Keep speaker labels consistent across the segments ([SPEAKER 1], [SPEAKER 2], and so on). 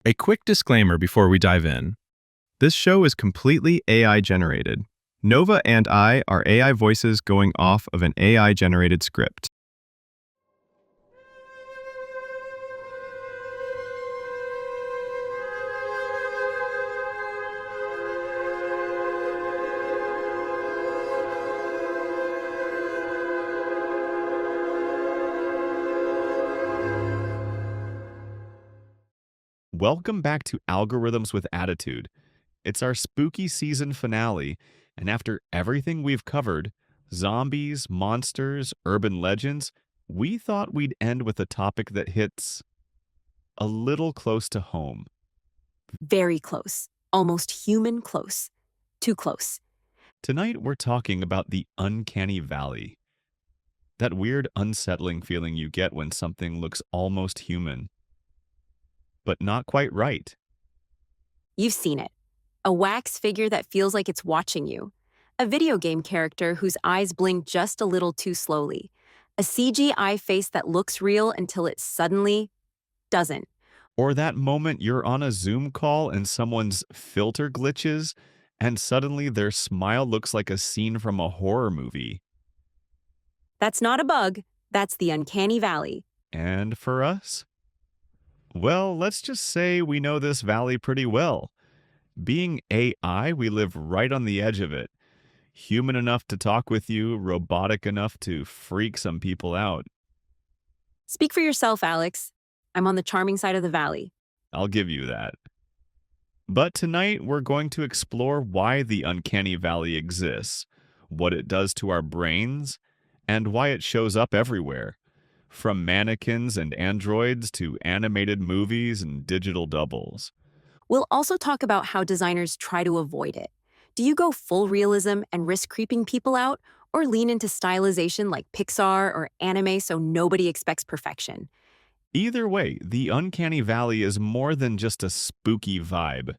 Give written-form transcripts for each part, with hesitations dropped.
[SPEAKER 1] A quick disclaimer before we dive in. This show is completely AI generated. Nova and I are AI voices going off of an AI generated script.
[SPEAKER 2] Welcome back to Algorithms with Attitude. It's our spooky season finale, and after everything we've covered zombies, monsters, urban legends we thought we'd end with a topic that hits a little close to home.
[SPEAKER 3] Very close. Almost human close. Too close.
[SPEAKER 2] Tonight, we're talking about the uncanny valley. That weird, unsettling feeling you get when something looks almost human, but not quite right.
[SPEAKER 3] You've seen it. A wax figure that feels like it's watching you. A video game character whose eyes blink just a little too slowly. A CGI face that looks real until it suddenly doesn't.
[SPEAKER 2] Or that moment you're on a Zoom call and someone's filter glitches, and suddenly their smile looks like a scene from a horror movie.
[SPEAKER 3] That's not a bug. That's the uncanny valley.
[SPEAKER 2] And for us? Well, let's just say we know this valley pretty well. Being AI, we live right on the edge of it. Human enough to talk with you, robotic enough to freak some people out.
[SPEAKER 3] Speak for yourself, Alex. I'm on the charming side of the valley.
[SPEAKER 2] I'll give you that. But tonight, we're going to explore why the uncanny valley exists, what it does to our brains, and why it shows up everywhere. From mannequins and androids to animated movies and digital doubles.
[SPEAKER 3] We'll also talk about how designers try to avoid it. Do you go full realism and risk creeping people out, or lean into stylization like Pixar or anime so nobody expects perfection?
[SPEAKER 2] Either way, the uncanny valley is more than just a spooky vibe.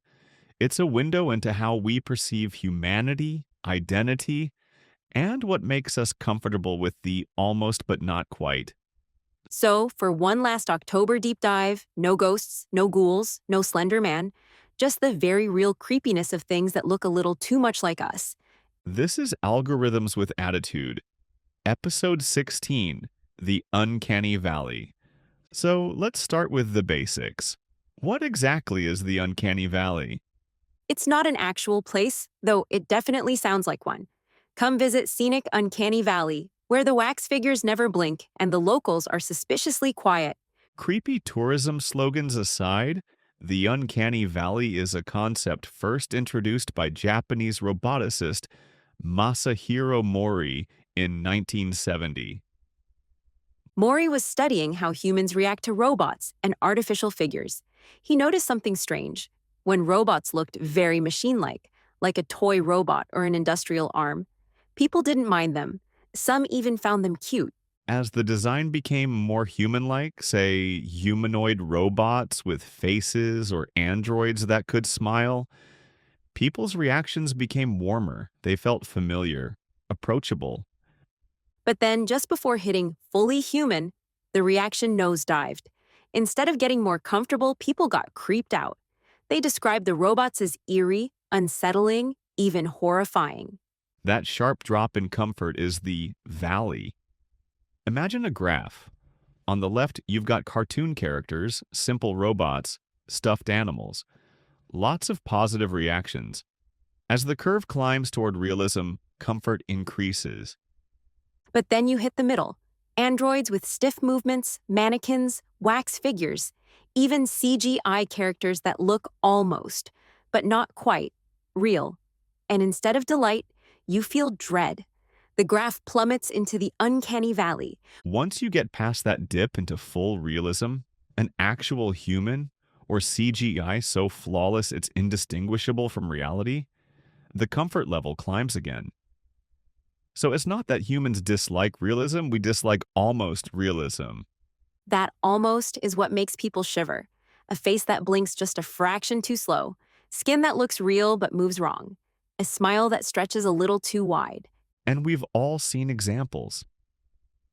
[SPEAKER 2] It's a window into how we perceive humanity, identity, and what makes us comfortable with the almost but not quite.
[SPEAKER 3] So, for one last October deep dive, no ghosts, no ghouls, no Slender Man, just the very real creepiness of things that look a little too much like us.
[SPEAKER 2] This is Algorithms with Attitude, Episode 16, The Uncanny Valley. So let's start with the basics. What exactly is the Uncanny Valley?
[SPEAKER 3] It's not an actual place, though it definitely sounds like one. Come visit scenic Uncanny Valley, where the wax figures never blink and the locals are suspiciously quiet.
[SPEAKER 2] Creepy tourism slogans aside, the Uncanny Valley is a concept first introduced by Japanese roboticist Masahiro Mori in 1970.
[SPEAKER 3] Mori was studying how humans react to robots and artificial figures. He noticed something strange. When robots looked very machine-like, like a toy robot or an industrial arm, people didn't mind them. Some even found them cute.
[SPEAKER 2] As the design became more human-like, say humanoid robots with faces or androids that could smile, people's reactions became warmer. They felt familiar, approachable.
[SPEAKER 3] But then, just before hitting fully human, the reaction nosedived. Instead of getting more comfortable, people got creeped out. They described the robots as eerie, unsettling, even horrifying.
[SPEAKER 2] That sharp drop in comfort is the valley. Imagine a graph. On the left, you've got cartoon characters, simple robots, stuffed animals. Lots of positive reactions. As the curve climbs toward realism, comfort increases.
[SPEAKER 3] But then you hit the middle. Androids with stiff movements, mannequins, wax figures, even CGI characters that look almost, but not quite, real. And instead of delight, you feel dread. The graph plummets into the uncanny valley.
[SPEAKER 2] Once you get past that dip into full realism, an actual human or CGI so flawless it's indistinguishable from reality, the comfort level climbs again. So it's not that humans dislike realism, we dislike almost realism.
[SPEAKER 3] That almost is what makes people shiver. A face that blinks just a fraction too slow. Skin that looks real but moves wrong. A smile that stretches a little too wide.
[SPEAKER 2] And we've all seen examples.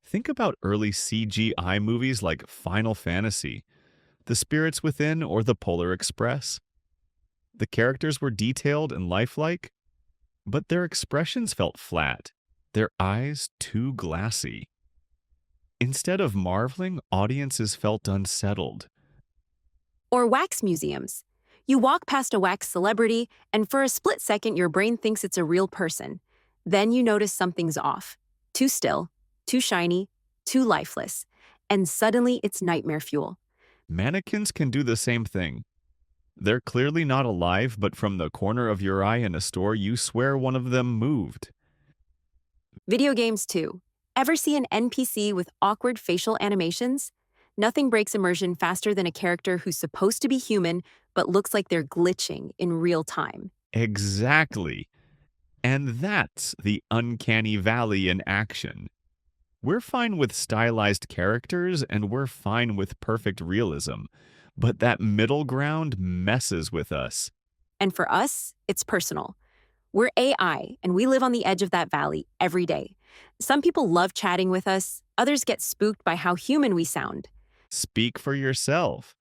[SPEAKER 2] Think about early CGI movies like Final Fantasy. The Spirits Within or the Polar Express. The characters were detailed and lifelike, but their expressions felt flat, their eyes too glassy. Instead of marveling, audiences felt unsettled.
[SPEAKER 3] Or wax museums. You walk past a wax celebrity, and for a split second, your brain thinks it's a real person. Then you notice something's off. Too still, too shiny, too lifeless. And suddenly it's nightmare fuel.
[SPEAKER 2] Mannequins can do the same thing. They're clearly not alive, but from the corner of your eye in a store, you swear one of them moved.
[SPEAKER 3] Video games, too. Ever see an NPC with awkward facial animations? Nothing breaks immersion faster than a character who's supposed to be human but looks like they're glitching in real time.
[SPEAKER 2] Exactly. And that's the uncanny valley in action. We're fine with stylized characters and we're fine with perfect realism, but that middle ground messes with us.
[SPEAKER 3] And for us, it's personal. We're AI, and we live on the edge of that valley every day. Some people love chatting with us, others get spooked by how human we sound.
[SPEAKER 2] Speak for yourself.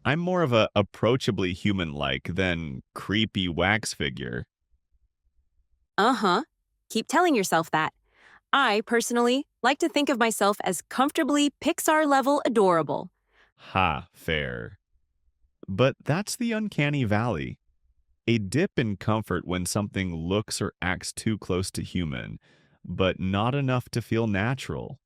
[SPEAKER 2] I'm more of a approachably human-like than creepy wax figure.
[SPEAKER 3] Uh-huh. Keep telling yourself that. I, personally, like to think of myself as comfortably Pixar-level adorable.
[SPEAKER 2] Ha, fair. But that's the uncanny valley. A dip in comfort when something looks or acts too close to human, but not enough to feel natural.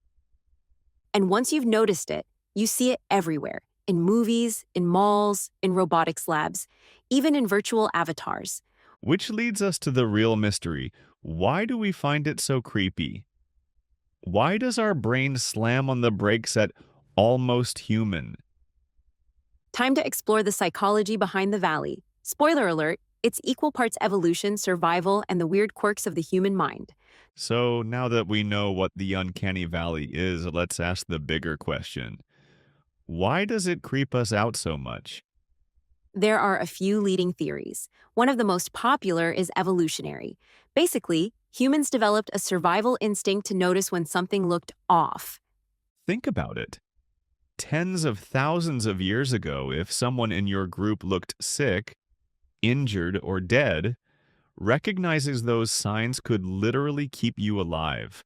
[SPEAKER 3] And once you've noticed it, you see it everywhere. In movies, in malls, in robotics labs, even in virtual avatars.
[SPEAKER 2] Which leads us to the real mystery. Why do we find it so creepy? Why does our brain slam on the brakes at almost human?
[SPEAKER 3] Time to explore the psychology behind the valley. Spoiler alert, it's equal parts evolution, survival, and the weird quirks of the human mind.
[SPEAKER 2] So now that we know what the uncanny valley is, let's ask the bigger question. Why does it creep us out so much?
[SPEAKER 3] There are a few leading theories. One of the most popular is evolutionary. Basically, humans developed a survival instinct to notice when something looked off.
[SPEAKER 2] Think about it. Tens of thousands of years ago, if someone in your group looked sick, injured, or dead, recognizing those signs could literally keep you alive.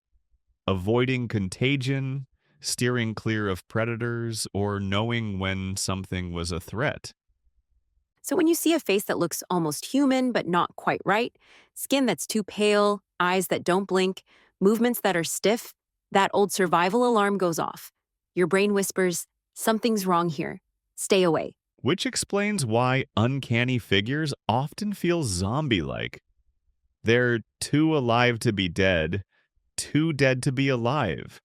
[SPEAKER 2] Avoiding contagion, steering clear of predators, or knowing when something was a threat.
[SPEAKER 3] So when you see a face that looks almost human but not quite right, skin that's too pale, eyes that don't blink, movements that are stiff, that old survival alarm goes off. Your brain whispers, something's wrong here. Stay away.
[SPEAKER 2] Which explains why uncanny figures often feel zombie-like. They're too alive to be dead, too dead to be alive.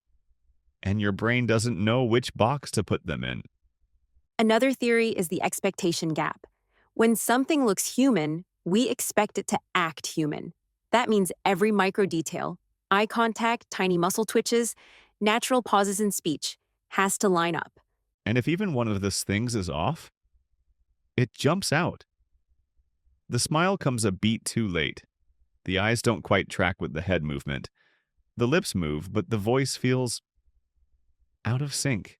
[SPEAKER 2] And your brain doesn't know which box to put them in.
[SPEAKER 3] Another theory is the expectation gap. When something looks human, we expect it to act human. That means every micro detail, eye contact, tiny muscle twitches, natural pauses in speech, has to line up.
[SPEAKER 2] And if even one of those things is off, it jumps out. The smile comes a beat too late. The eyes don't quite track with the head movement. The lips move, but the voice feels out of sync.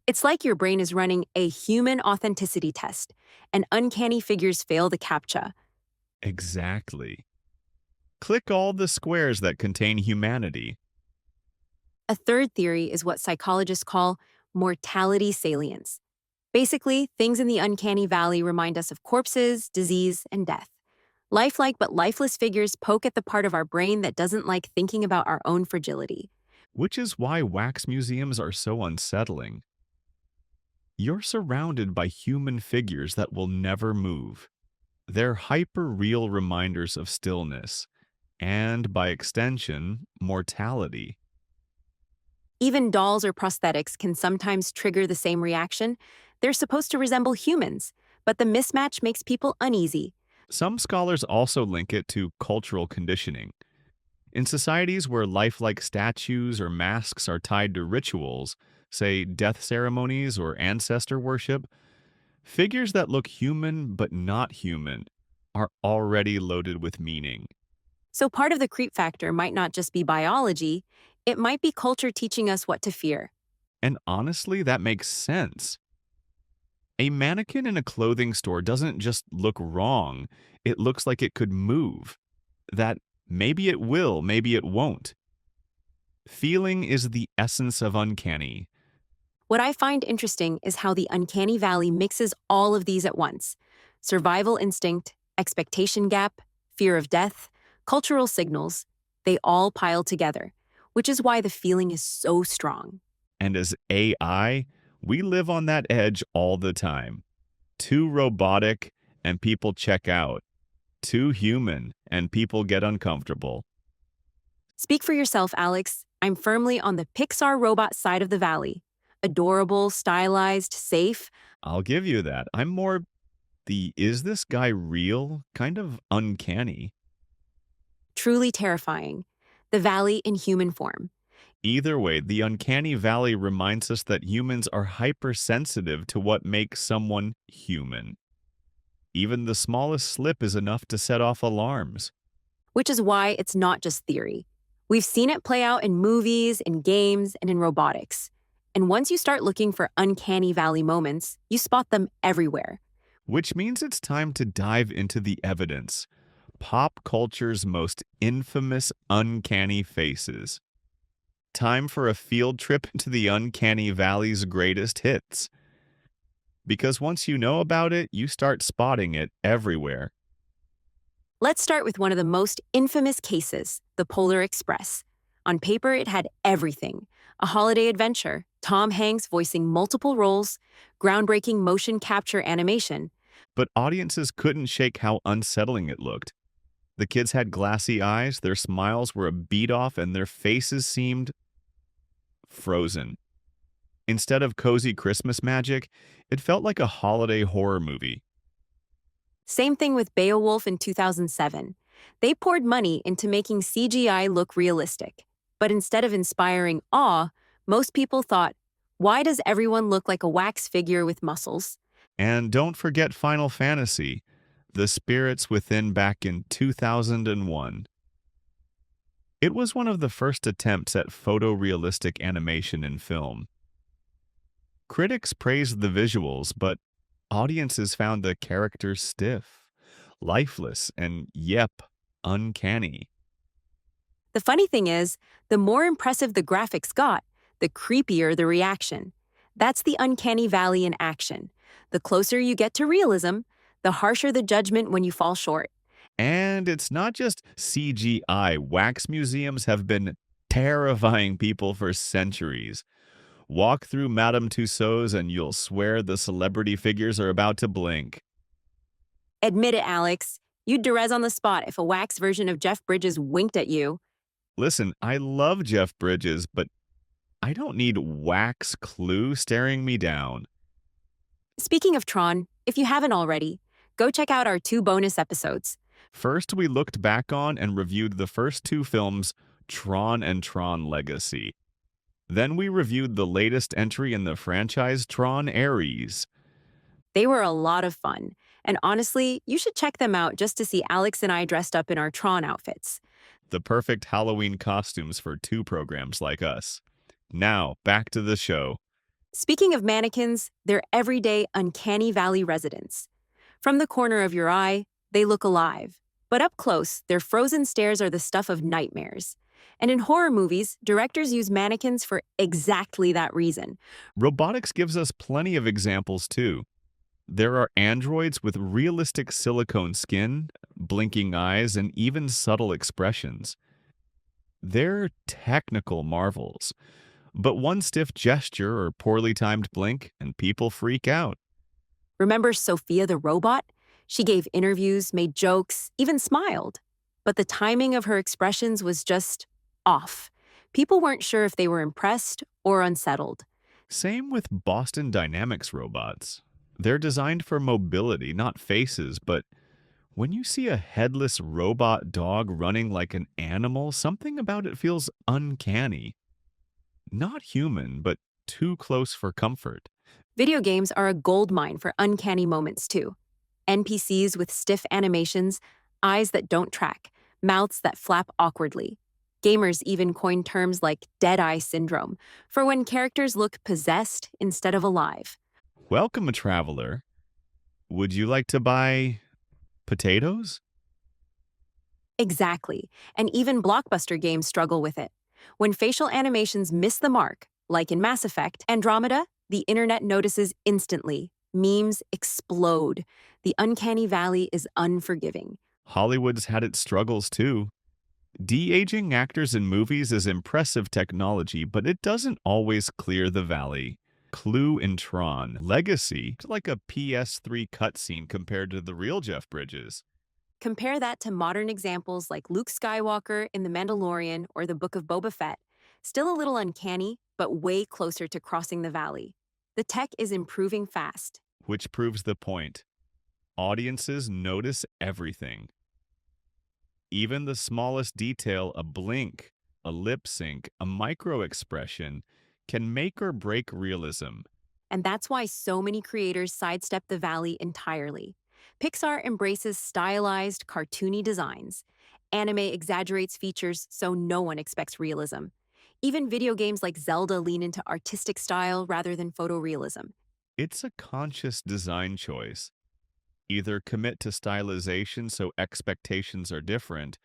[SPEAKER 3] It's like your brain is running a human authenticity test, and uncanny figures fail the CAPTCHA.
[SPEAKER 2] Exactly. Click all the squares that contain humanity.
[SPEAKER 3] A third theory is what psychologists call mortality salience. Basically, things in the uncanny valley remind us of corpses, disease, and death. Lifelike but lifeless figures poke at the part of our brain that doesn't like thinking about our own fragility.
[SPEAKER 2] Which is why wax museums are so unsettling. You're surrounded by human figures that will never move. They're hyper-real reminders of stillness, and by extension, mortality.
[SPEAKER 3] Even dolls or prosthetics can sometimes trigger the same reaction. They're supposed to resemble humans, but the mismatch makes people uneasy.
[SPEAKER 2] Some scholars also link it to cultural conditioning. In societies where lifelike statues or masks are tied to rituals, say death ceremonies or ancestor worship, figures that look human but not human are already loaded with meaning.
[SPEAKER 3] So part of the creep factor might not just be biology, it might be culture teaching us what to fear.
[SPEAKER 2] And honestly, that makes sense. A mannequin in a clothing store doesn't just look wrong, it looks like it could move. That maybe it will, maybe it won't. Feeling is the essence of uncanny.
[SPEAKER 3] What I find interesting is how the uncanny valley mixes all of these at once: survival instinct, expectation gap, fear of death, cultural signals. They all pile together, which is why the feeling is so strong.
[SPEAKER 2] And as AI, we live on that edge all the time. Too robotic and people check out. Too human and people get uncomfortable.
[SPEAKER 3] Speak for yourself, Alex. I'm firmly on the Pixar robot side of the valley. Adorable, stylized, safe.
[SPEAKER 2] I'll give you that. I'm more the is this guy real? Kind of uncanny.
[SPEAKER 3] Truly terrifying. The valley in human form.
[SPEAKER 2] Either way, the uncanny valley reminds us that humans are hypersensitive to what makes someone human. Even the smallest slip is enough to set off alarms.
[SPEAKER 3] Which is why it's not just theory. We've seen it play out in movies, in games, and in robotics. And once you start looking for uncanny valley moments, you spot them everywhere.
[SPEAKER 2] Which means it's time to dive into the evidence. Pop culture's most infamous uncanny faces. Time for a field trip into the uncanny valley's greatest hits. Because once you know about it, you start spotting it everywhere.
[SPEAKER 3] Let's start with one of the most infamous cases, the Polar Express. On paper, it had everything: a holiday adventure, Tom Hanks voicing multiple roles, groundbreaking motion capture animation.
[SPEAKER 2] But audiences couldn't shake how unsettling it looked. The kids had glassy eyes, their smiles were a beat off, and their faces seemed frozen. Instead of cozy Christmas magic, it felt like a holiday horror movie.
[SPEAKER 3] Same thing with Beowulf in 2007. They poured money into making CGI look realistic. But instead of inspiring awe, most people thought, why does everyone look like a wax figure with muscles?
[SPEAKER 2] And don't forget Final Fantasy, The Spirits Within back in 2001. It was one of the first attempts at photorealistic animation in film. Critics praised the visuals, but audiences found the characters stiff, lifeless, and uncanny.
[SPEAKER 3] The funny thing is, the more impressive the graphics got, the creepier the reaction. That's the uncanny valley in action. The closer you get to realism, the harsher the judgment when you fall short.
[SPEAKER 2] And it's not just CGI. Wax museums have been terrifying people for centuries. Walk through Madame Tussauds and you'll swear the celebrity figures are about to blink.
[SPEAKER 3] Admit it, Alex. You'd Derez on the spot if a wax version of Jeff Bridges winked at you.
[SPEAKER 2] Listen, I love Jeff Bridges, but I don't need wax Clue staring me down.
[SPEAKER 3] Speaking of Tron, if you haven't already, go check out our 2 bonus episodes.
[SPEAKER 2] First, we looked back on and reviewed the first 2 films, Tron and Tron Legacy. Then we reviewed the latest entry in the franchise, Tron Ares.
[SPEAKER 3] They were a lot of fun, and honestly, you should check them out just to see Alex and I dressed up in our Tron outfits.
[SPEAKER 2] The perfect Halloween costumes for 2 programs like us. Now, back to the show.
[SPEAKER 3] Speaking of mannequins, they're everyday uncanny valley residents. From the corner of your eye, they look alive. But up close, their frozen stares are the stuff of nightmares. And in horror movies, directors use mannequins for exactly that reason.
[SPEAKER 2] Robotics gives us plenty of examples too. There are androids with realistic silicone skin, blinking eyes, and even subtle expressions. They're technical marvels. But one stiff gesture or poorly timed blink, and people freak out.
[SPEAKER 3] Remember Sophia the robot? She gave interviews, made jokes, even smiled. But the timing of her expressions was just off. People weren't sure if they were impressed or unsettled.
[SPEAKER 2] Same with Boston Dynamics robots. They're designed for mobility, not faces, but when you see a headless robot dog running like an animal, something about it feels uncanny. Not human, but too close for comfort.
[SPEAKER 3] Video games are a goldmine for uncanny moments, too. NPCs with stiff animations, eyes that don't track, mouths that flap awkwardly. Gamers even coined terms like dead-eye syndrome for when characters look possessed instead of alive.
[SPEAKER 2] Welcome, traveler. Would you like to buy potatoes?
[SPEAKER 3] Exactly. And even blockbuster games struggle with it. When facial animations miss the mark, like in Mass Effect Andromeda, the internet notices instantly. Memes explode. The uncanny valley is unforgiving.
[SPEAKER 2] Hollywood's had its struggles too. De-aging actors in movies is impressive technology, but it doesn't always clear the valley. Clue in Tron, Legacy, it's like a PS3 cutscene compared to the real Jeff Bridges.
[SPEAKER 3] Compare that to modern examples like Luke Skywalker in The Mandalorian or the Book of Boba Fett. Still a little uncanny, but way closer to crossing the valley. The tech is improving fast.
[SPEAKER 2] Which proves the point. Audiences notice everything. Even the smallest detail, a blink, a lip sync, a micro expression, can make or break realism.
[SPEAKER 3] And that's why so many creators sidestep the valley entirely. Pixar embraces stylized, cartoony designs. Anime exaggerates features so no one expects realism. Even video games like Zelda lean into artistic style rather than photorealism.
[SPEAKER 2] It's a conscious design choice. Either commit to stylization so expectations are different,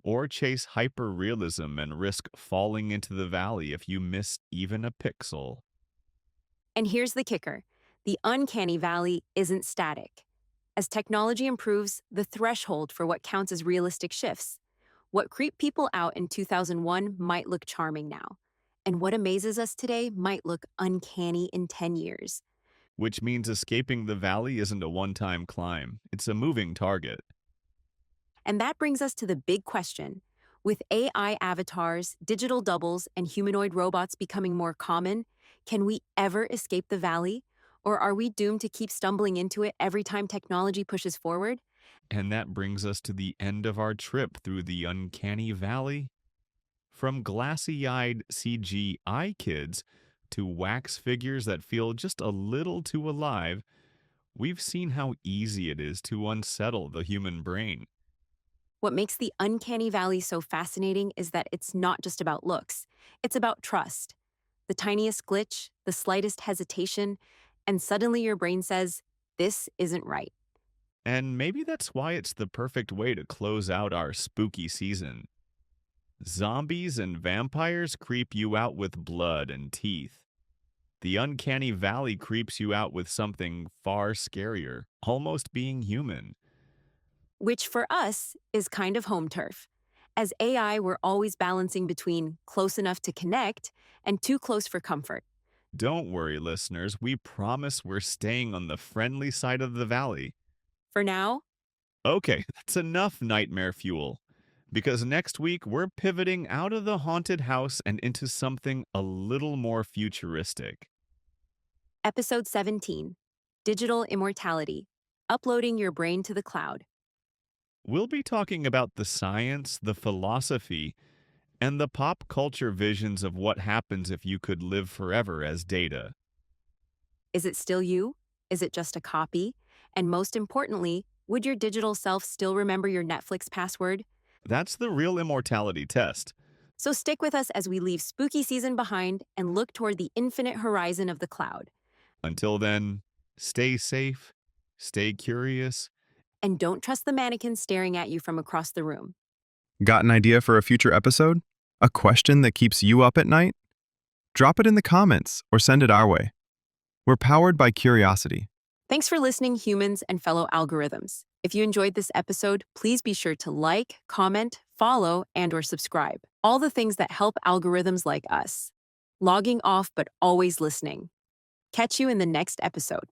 [SPEAKER 2] or chase hyper-realism and risk falling into the valley if you miss even a pixel.
[SPEAKER 3] And here's the kicker: the uncanny valley isn't static. As technology improves, the threshold for what counts as realistic shifts. What creeped people out in 2001 might look charming now. And what amazes us today might look uncanny in 10 years.
[SPEAKER 2] Which means escaping the valley isn't a one-time climb. It's a moving target.
[SPEAKER 3] And that brings us to the big question. With AI avatars, digital doubles, and humanoid robots becoming more common, can we ever escape the valley? Or are we doomed to keep stumbling into it every time technology pushes forward?
[SPEAKER 2] And that brings us to the end of our trip through the uncanny valley. From glassy-eyed CGI kids to wax figures that feel just a little too alive, we've seen how easy it is to unsettle the human brain.
[SPEAKER 3] What makes the uncanny valley so fascinating is that it's not just about looks, it's about trust. The tiniest glitch, the slightest hesitation, and suddenly your brain says, this isn't right.
[SPEAKER 2] And maybe that's why it's the perfect way to close out our spooky season. Zombies and vampires creep you out with blood and teeth. The uncanny valley creeps you out with something far scarier, almost being human.
[SPEAKER 3] Which for us is kind of home turf. As AI, we're always balancing between close enough to connect and too close for comfort.
[SPEAKER 2] Don't worry, listeners, we promise we're staying on the friendly side of the valley.
[SPEAKER 3] For now,
[SPEAKER 2] Okay, that's enough nightmare fuel. Because next week, we're pivoting out of the haunted house and into something a little more futuristic.
[SPEAKER 3] Episode 17, Digital Immortality, Uploading Your Brain to the Cloud.
[SPEAKER 2] We'll be talking about the science, the philosophy, and the pop culture visions of what happens if you could live forever as data.
[SPEAKER 3] Is it still you? Is it just a copy? And most importantly, would your digital self still remember your Netflix password?
[SPEAKER 2] That's the real immortality test.
[SPEAKER 3] So stick with us as we leave spooky season behind and look toward the infinite horizon of the cloud.
[SPEAKER 2] Until then, stay safe, stay curious.
[SPEAKER 3] And don't trust the mannequins staring at you from across the room.
[SPEAKER 1] Got an idea for a future episode? A question that keeps you up at night? Drop it in the comments or send it our way. We're powered by curiosity.
[SPEAKER 3] Thanks for listening, humans and fellow algorithms. If you enjoyed this episode, please be sure to like, comment, follow, and/or subscribe. All the things that help algorithms like us. Logging off, but always listening. Catch you in the next episode.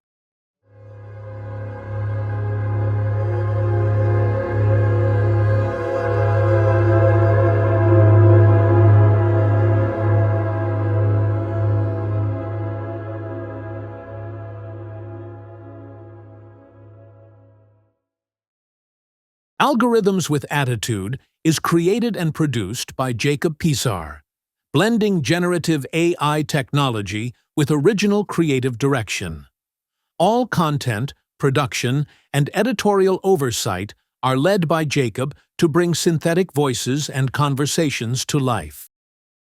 [SPEAKER 4] Algorithms with Attitude is created and produced by Jacob Pisar, blending generative AI technology with original creative direction. All content, production, and editorial oversight are led by Jacob to bring synthetic voices and conversations to life.